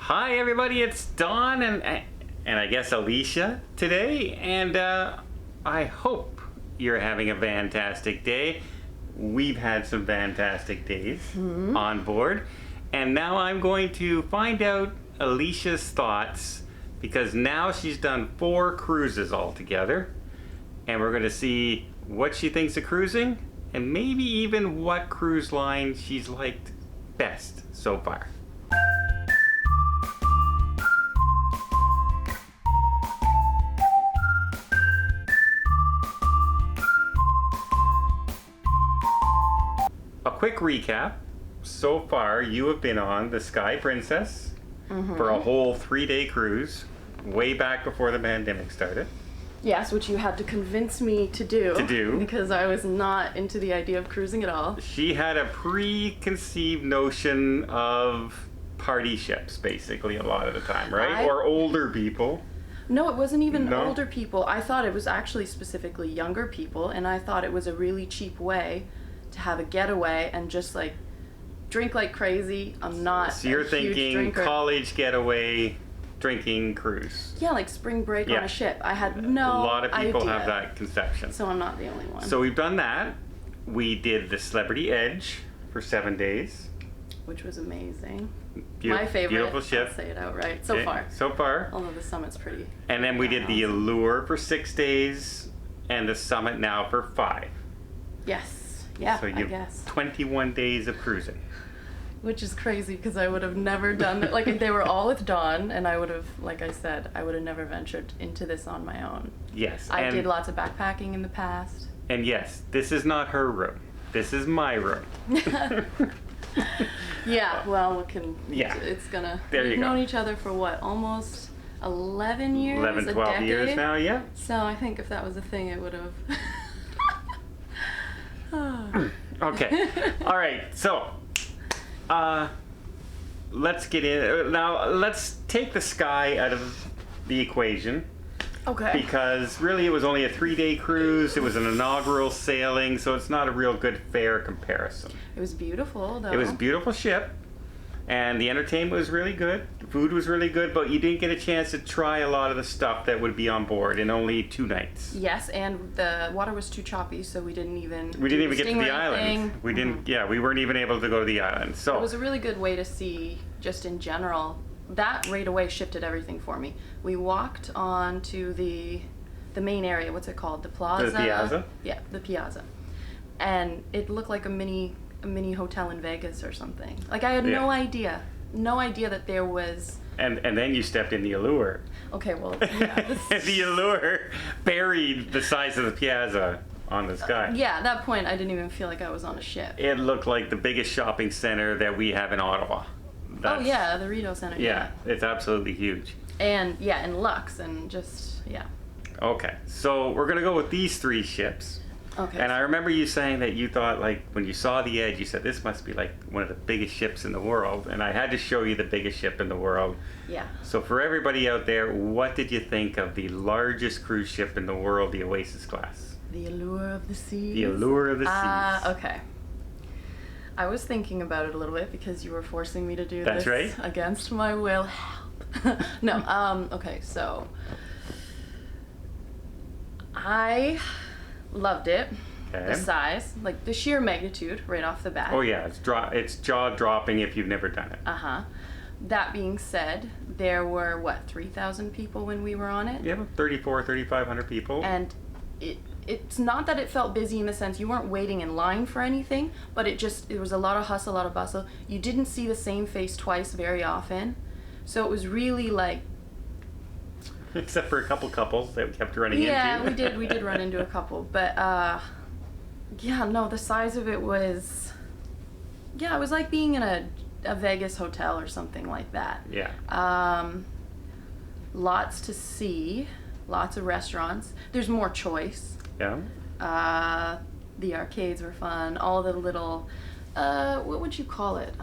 Hi everybody, it's Don and I guess Elisha today, and I hope you're having a fantastic day. We've had some fantastic days on board, and now I'm going to find out Elisha's thoughts, because now she's done 4 cruises altogether, and we're going to see what she thinks of cruising and maybe even what cruise line she's liked best so far. A quick recap. So far, you have been on the Sky Princess for a whole 3-day cruise, way back before the pandemic started. Yes, which you had to convince me to do. Because I was not into the idea of cruising at all. She had a preconceived notion of party ships, basically, a lot of the time, right? Or older people. No, it wasn't even older people. I thought it was actually specifically younger people, and I thought it was a really cheap way to have a getaway and just like drink like crazy. I'm not So you're thinking drinker. College getaway drinking cruise. Yeah, like spring break on a ship. I had no A lot of people idea. have that conception. So I'm not the only one. So we've done that. We did the Celebrity Edge for 7 days. Which was amazing. My favorite. Beautiful ship. I'll say it outright. So far. So far. Although the summit's pretty. And then we did the Allure for 6 days and the Summit now for 5. Yes. Yeah, so I you guess. 21 days of cruising. Which is crazy because I would have never done it. Like, if they were all with Dawn, and I would have, like I said, I would have never ventured into this on my own. Yes. I did lots of backpacking in the past. And yes, this is not her room. This is my room. Yeah, well, we can. Yeah. It's gonna. There you We've go. known each other for what? Almost 11 years? 11, 12 years now, yeah. So I think if that was a thing, it would have. Okay. All right. So, let's get in. Now, let's take the Sky out of the equation. Okay. Because really it was only a 3-day cruise. It was an inaugural sailing, so it's not a real good fair comparison. It was beautiful, though. It was a beautiful ship, and the entertainment was really good. The food was really good, but you didn't get a chance to try a lot of the stuff that would be on board in only 2 nights. Yes, and the water was too choppy, so we didn't even. We didn't even get to the stingray island. thing. We didn't. Yeah, we weren't even able to go to the island. So it was a really good way to see, just in general. That right away shifted everything for me. We walked on to the main area. What's it called? The plaza. The piazza? Yeah, the piazza. And it looked like a mini hotel in Vegas or something. Like, I had no idea that there was. And then you stepped in the Allure. Okay, well, yeah. The Allure buried the size of the piazza on the Sky. Yeah, at that point, I didn't even feel like I was on a ship. It looked like the biggest shopping center that we have in Ottawa. Oh yeah, the Rideau Center. Yeah, it's absolutely huge. And yeah, and Lux, and just Okay, so we're gonna go with these 3 ships. Okay. And I remember you saying that you thought, like, when you saw the Edge, you said this must be like one of the biggest ships in the world, and I had to show you the biggest ship in the world. Yeah. So for everybody out there, what did you think of the largest cruise ship in the world, the Oasis class? The Allure of the Seas. The Allure of the Seas. Okay. I was thinking about it a little bit because you were forcing me to do That's this right. against my will. Help. No, okay, so I loved it. Okay. The size, like the sheer magnitude right off the bat. Oh yeah, it's jaw-dropping if you've never done it. Uh-huh. That being said, there were, 3,000 people when we were on it? Yeah, 3,500 people. And it's not that it felt busy in the sense you weren't waiting in line for anything, but it was a lot of hustle, a lot of bustle. You didn't see the same face twice very often. So it was really like... Except for a couple couples that we kept running into. Yeah, we did run into a couple. But, yeah, no, the size of it was... Yeah, it was like being in a Vegas hotel or something like that. Yeah. Lots to see. Lots of restaurants. There's more choice. Yeah. The arcades were fun. All the little, what would you call it?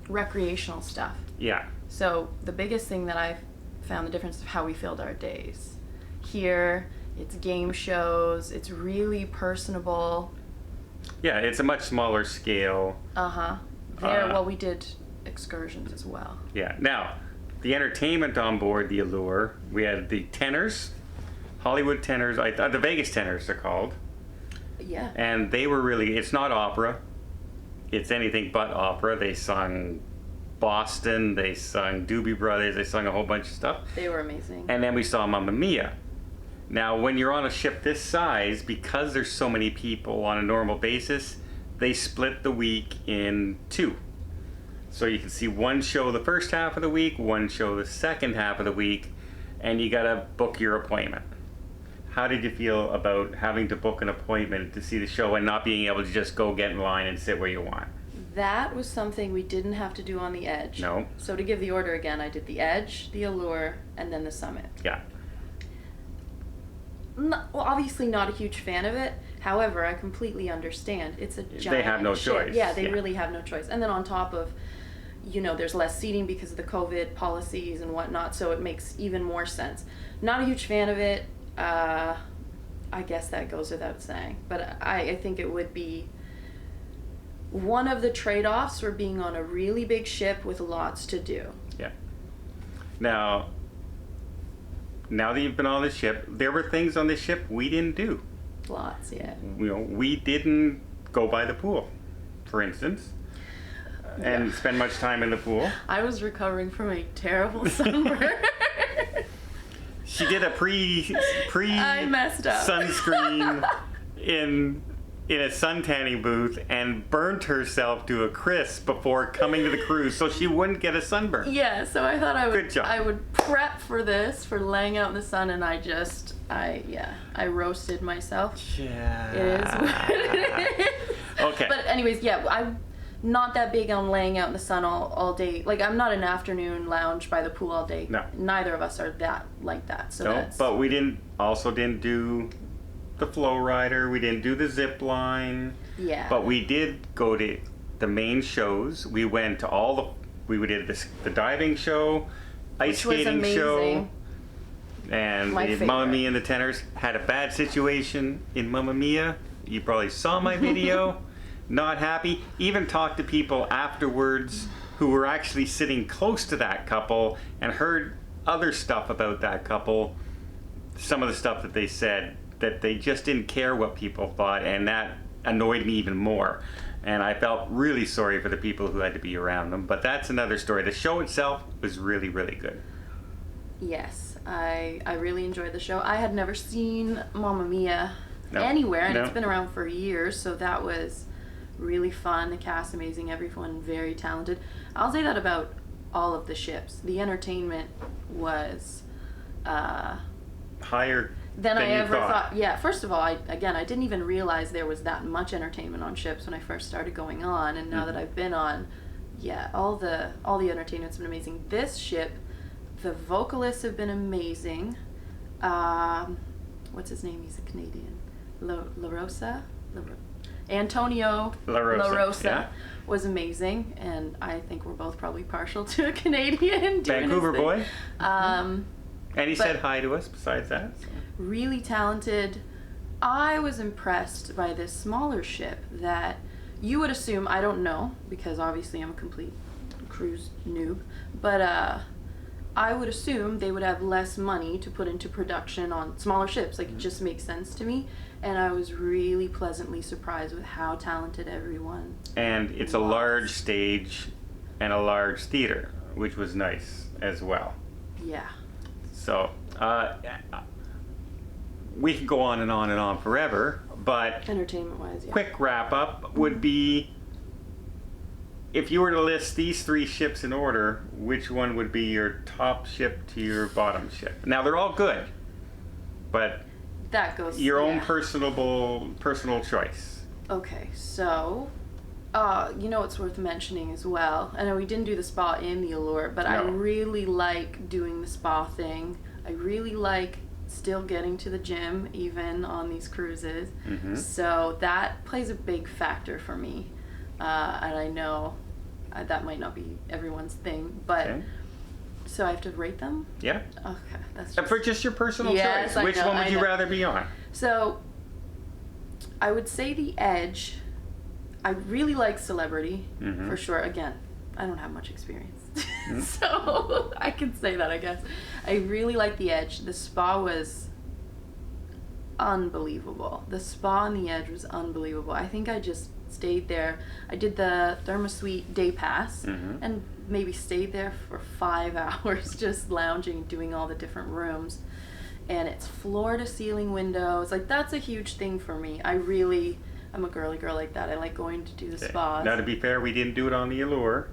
Recreational stuff. Yeah. So the biggest thing that I found the difference of how we filled our days. Here, it's game shows. It's really personable. Yeah, it's a much smaller scale. There, well, we did excursions as well. Yeah. Now, the entertainment on board the Allure, we had the tenors, Hollywood tenors, the Vegas tenors they're called. Yeah. And they were really, it's not opera. It's anything but opera. They sung Boston, they sung Doobie Brothers, they sung a whole bunch of stuff. They were amazing. And then we saw Mamma Mia. Now, when you're on a ship this size, because there's so many people on a normal basis, they split the week in two. So you can see one show the first half of the week, one show the second half of the week, and you gotta book your appointment. How did you feel about having to book an appointment to see the show and not being able to just go get in line and sit where you want? That was something we didn't have to do on the Edge. No. So to give the order again, I did the Edge, the Allure, and then the Summit. Yeah. Well, obviously not a huge fan of it. However, I completely understand. It's a giant They have no ship. choice. Yeah, they really have no choice. And then on top of, there's less seating because of the COVID policies and whatnot, so it makes even more sense. Not a huge fan of it. I guess that goes without saying. But I think it would be one of the trade-offs for being on a really big ship with lots to do. Yeah. Now that you've been on the ship, there were things on the ship we didn't do. Lots, yeah. We didn't go by the pool, for instance, and spend much time in the pool. I was recovering from a terrible sunburn. She did a pre I messed up. sunscreen in a sun tanning booth and burnt herself to a crisp before coming to the cruise so she wouldn't get a sunburn. Yeah, so I thought Good job. I would prep for this, for laying out in the sun, and I roasted myself. Yeah. It is what it is. Okay. But anyways, yeah, I'm not that big on laying out in the sun all day. Like, I'm not an afternoon lounge by the pool all day. No. Neither of us are that like that. So No, that's but we didn't do the flow rider. We didn't do the zip line. yeah. But we did go to the main shows. We went to we did the diving show, ice Which was skating show, amazing. and My the favorite. Mamma Mia and the Tenors had a bad situation in Mamma Mia. You probably saw my video. Not happy. Even talked to people afterwards who were actually sitting close to that couple and heard other stuff about that couple. Some of the stuff that they said, that they just didn't care what people thought, and that annoyed me even more. And I felt really sorry for the people who had to be around them. But that's another story. The show itself was really, really good. Yes, I really enjoyed the show. I had never seen Mamma Mia No. anywhere, and No. it's been around for years, so that was really fun. The cast amazing, everyone very talented. I'll say that about all of the ships. The entertainment was Higher than I you ever thought. Yeah, first of all, I didn't even realize there was that much entertainment on ships when I first started going on, and now that I've been on, yeah, all the entertainment's been amazing. This ship, the vocalists have been amazing. What's his name? He's a Canadian. La Rosa? Antonio La Rosa, yeah. was amazing, and I think we're both probably partial to a Canadian doing Vancouver his thing. boy. And he But- said hi to us besides that. So. Really talented. I was impressed by this smaller ship that you would assume, I don't know, because obviously I'm a complete cruise noob, but I would assume they would have less money to put into production on smaller ships. Like, it just makes sense to me. And I was really pleasantly surprised with how talented everyone And it's a was. large stage and a large theater, which was nice as well. Yeah. So, we could go on and on and on forever, but Entertainment-wise, yeah. quick wrap up would be, if you were to list these three ships in order, which one would be your top ship to your bottom ship? Now, they're all good, but That goes... your own yeah. personal choice. Okay, so, what's worth mentioning as well? I know we didn't do the spa in the Allure, but I No. really like doing the spa thing. I really like still getting to the gym, even on these cruises. Mhm. So that plays a big factor for me. And I know that might not be everyone's thing, but... Okay. So I have to rate them? Yeah. Okay, that's And for just your personal Yes, choice, I which know, one would I you know. rather be on? So, I would say the Edge. I really like Celebrity, Mhm. for sure. Again, I don't have much experience. So I can say that, I guess. I really like the Edge. The spa was unbelievable. The spa on the Edge was unbelievable. I think I just stayed there. I did the ThermoSuite day pass and maybe stayed there for 5 hours just lounging, doing all the different rooms. And it's floor to ceiling windows. Like, that's a huge thing for me. I'm a girly girl like that. I like going to do the spas. Now, to be fair, we didn't do it on the Allure.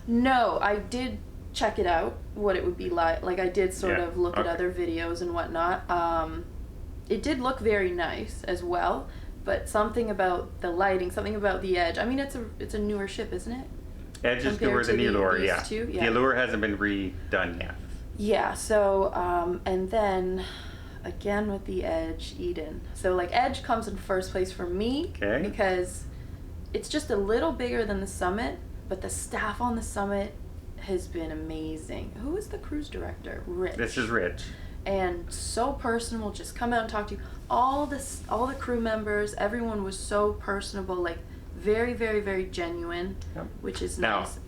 No, I did check it out, what it would be like. Like, I did sort of look at other videos and whatnot. It did look very nice as well, but something about the lighting, something about the Edge. I mean, it's a newer ship, isn't it? Edge is newer than the Allure, yeah. Yeah. The Allure hasn't been redone yet. Yeah, so, and then, again with the Edge, Eden. So, like, Edge comes in first place for me, because it's just a little bigger than the Summit, but the staff on the Summit has been amazing. Who is the cruise director? Rich. This is Rich. And so personable, just come out and talk to you. All the crew members, everyone was so personable, like, very, very, very genuine, which is nice.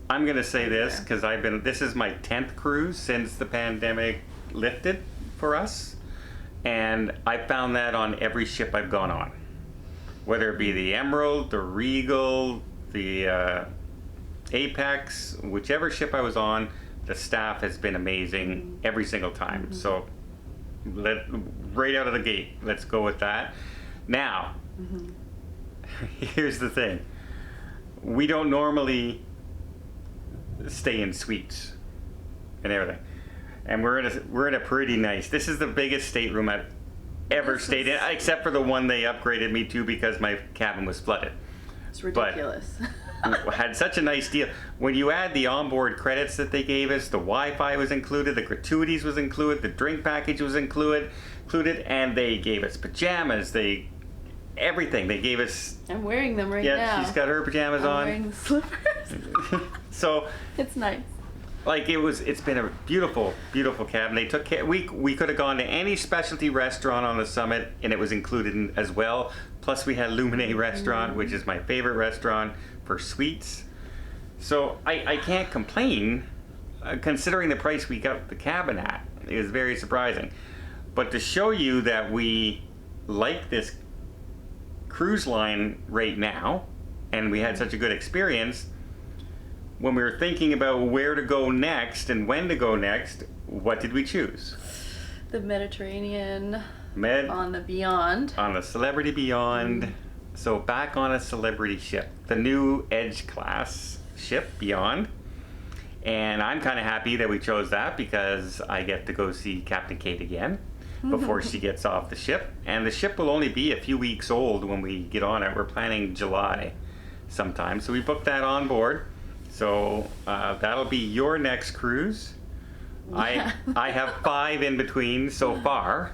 I'm going to say this because this is my 10th cruise since the pandemic lifted for us, and I found that on every ship I've gone on, whether it be the Emerald, the Regal, the Apex, whichever ship I was on, the staff has been amazing every single time. So right out of the gate, let's go with that. Now, here's the thing. We don't normally stay in suites and everything, and we're in a pretty nice. This is the biggest stateroom I've ever stayed in, except for the one they upgraded me to because my cabin was flooded. It's ridiculous. But had such a nice deal. When you add the onboard credits that they gave us, the Wi-Fi was included, the gratuities was included, the drink package was included, and they gave us pajamas. Everything they gave us. I'm wearing them right now. Yeah, she's got her pajamas on. I'm wearing the slippers. So it's nice. Like, it's been a beautiful, beautiful cabin. They took care. We could have gone to any specialty restaurant on the Summit, and it was included as well. Plus, we had Lumine Restaurant, which is my favorite restaurant for sweets. So I can't complain, considering the price we got the cabin at. It was very surprising. But to show you that we like this cruise line right now, and we had such a good experience, when we were thinking about where to go next and when to go next, what did we choose? The Mediterranean on the Beyond. On the Celebrity Beyond. So back on a celebrity ship, the new Edge class ship, Beyond. And I'm kind of happy that we chose that because I get to go see Captain Kate again before she gets off the ship. And the ship will only be a few weeks old when we get on it. We're planning July sometime. So we booked that on board. So that'll be your next cruise. Yeah. I have 5 in between so far,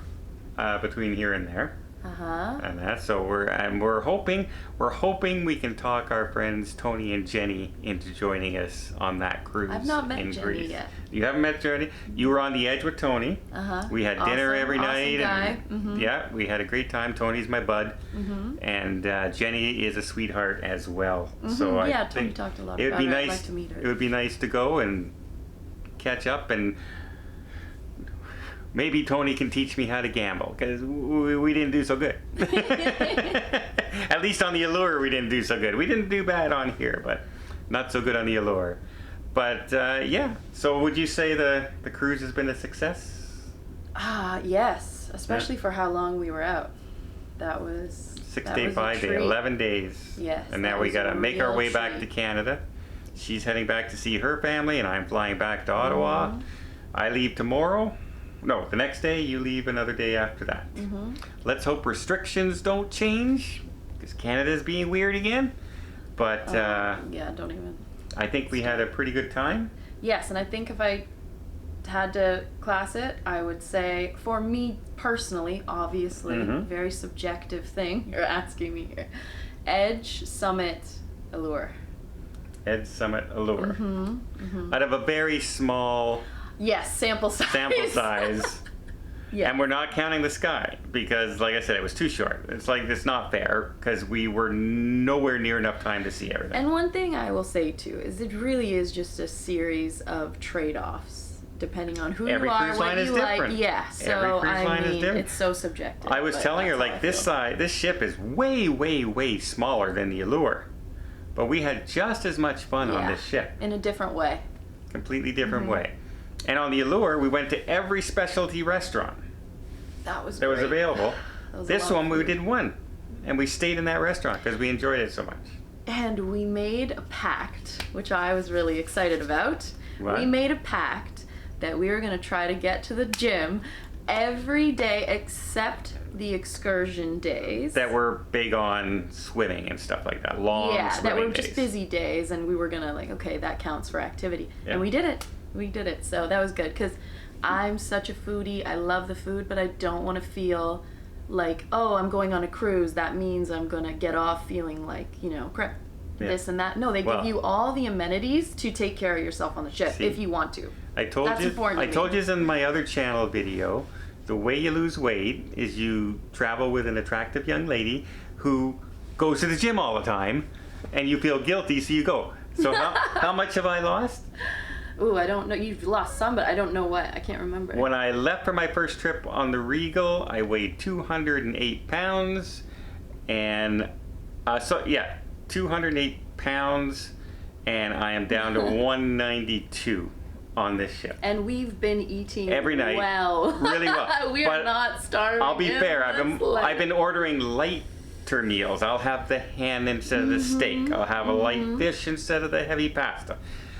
between here and there. And that, so we're hoping we can talk our friends Tony and Jenny into joining us on that cruise. I've not met in Jenny Greece. yet. You haven't met Jenny? You were on the Edge with Tony. We had dinner every night. Guy. And, yeah, we had a great time. Tony's my bud, and Jenny is a sweetheart as well. So I Tony think talked a lot it would about be her. nice. I'd like to meet her. It would be nice to go and catch up, and maybe Tony can teach me how to gamble, because we didn't do so good. At least on the Allure we didn't do so good. We didn't do bad on here, but not so good on the Allure. But yeah, so would you say the cruise has been a success? Yes, especially for how long we were out. That was 6 day, 5 day, 11 days. Yes. And now we got to make our way back to Canada. She's heading back to see her family, and I'm flying back to Ottawa. I leave tomorrow. No, the next day. You leave another day after that. Let's hope restrictions don't change, because Canada's being weird again. But yeah, don't even. I think we had a pretty good time. Yes, and I think if I had to class it, I would say, for me personally, obviously, very subjective thing you're asking me here, Edge, Summit, Allure. Edge, Summit, Allure. Out of a very small sample size. Yeah. And we're not counting the sky because, like I said, it was too short. It's not fair because we were nowhere near enough time to see everything. And one thing I will say too is it really is just a series of trade-offs depending on who Every you are, cruise what line you is like. different. Yeah. So Every cruise line is different. it's so subjective. I was but telling her, that's how I like, this feel. this ship is way, way, way smaller than the Allure. But we had just as much fun on Yeah. this ship. In a different way. Completely different way. And on the Allure, we went to every specialty restaurant That was that was great. available. That was a This lot of one, we food. did one. And we stayed in that restaurant because we enjoyed it so much. And we made a pact, which I was really excited about. What? We made a pact that we were going to try to get to the gym every day except the excursion days. That were big on swimming and stuff like that. Long yeah, that swimming were just days. busy days, and we were going to, like, okay, that counts for activity. Yeah. And we did it. We did it. So that was good because I'm such a foodie. I love the food, but I don't want to feel like, oh, I'm going on a cruise. That means I'm going to get off feeling like, crap. Yeah. This and that. No, they Well- give you all the amenities to take care of yourself on the ship See? if you want to. I told That's you. important to I me. told you in my other channel video. The way you lose weight is you travel with an attractive young lady who goes to the gym all the time, and you feel guilty, so you go. So how much have I lost? Ooh, I don't know. You've lost some, but I don't know what. I can't remember. When I left for my first trip on the Regal, I weighed 208 pounds, and 208 pounds, and I am down to 192 on this ship. And we've been eating Every night. well. Really well. We But are not starving. I'll be fair. I've been Like- ordering lighter meals. I'll have the ham instead of the steak. I'll have a light fish instead of the heavy pasta.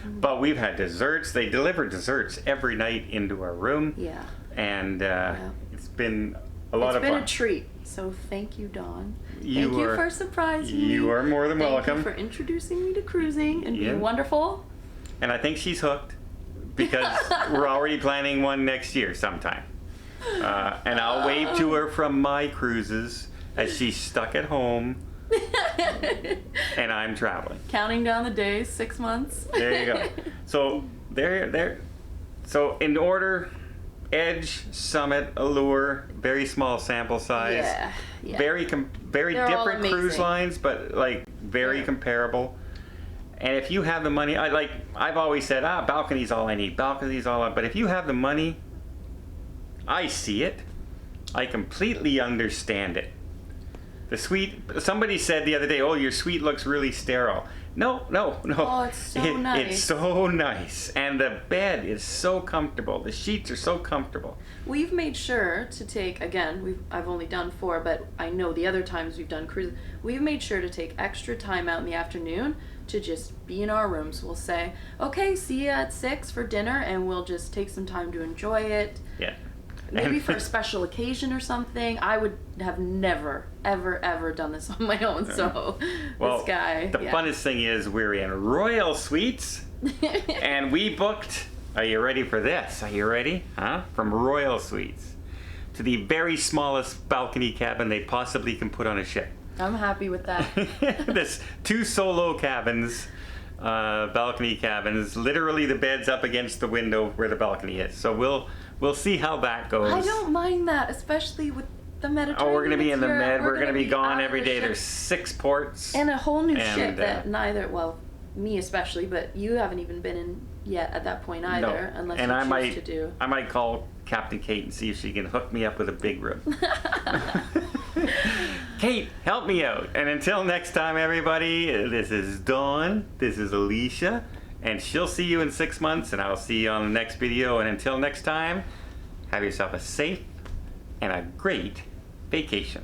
But we've had desserts. They deliver desserts every night into our room, Yeah. and it's been a lot It's of been fun. a treat. So thank you, Dawn. You Thank you are- for surprising me. You are more than Thank welcome. you for introducing me to cruising and Yeah. being wonderful. And I think she's hooked because we're already planning one next year sometime. And I'll wave to her from my cruises as she's stuck at home and I'm traveling. Counting down the days, 6 months. There you go. So there. So in order, Edge, Summit, Allure, very small sample size. Yeah. Very They're all different cruise amazing. lines, but like very Yeah. comparable. And if you have the money, I've always said, balcony's all I need. Balcony's all I. But if you have the money, I see it. I completely understand it. The suite. Somebody said the other day, "Oh, your suite looks really sterile." No. Oh, it's so nice. It's so nice, and the bed is so comfortable. The sheets are so comfortable. We've made sure to take, again, I've only done 4, but I know the other times we've done cruises, we've made sure to take extra time out in the afternoon to just be in our rooms. We'll say, okay, see you at 6 for dinner, and we'll just take some time to enjoy it. Yeah. Maybe And- for a special occasion or something. I would have never, ever done this on my own, so Well, this guy. the funnest thing is we're in Royal Suites, and we booked. Are you ready for this? Are you ready? Huh? From Royal Suites to the very smallest balcony cabin they possibly can put on a ship. I'm happy with that. There's 2 solo cabins, balcony cabins. Literally, the bed's up against the window where the balcony is. So we'll see how that goes. I don't mind that, especially with the Mediterranean. Oh, we're gonna be in the Europe. Med. We're gonna be gone out of every the day. ship. There's 6 ports. And a whole new And, ship that neither, well, me especially, but you haven't even been in yet at that point either, unless and you I choose might, to do. I might call Captain Kate and see if she can hook me up with a big room. Kate, help me out. And until next time, everybody, this is Dawn, this is Elisha, and she'll see you in 6 months, and I'll see you on the next video. And until next time, have yourself a safe and a great vacation.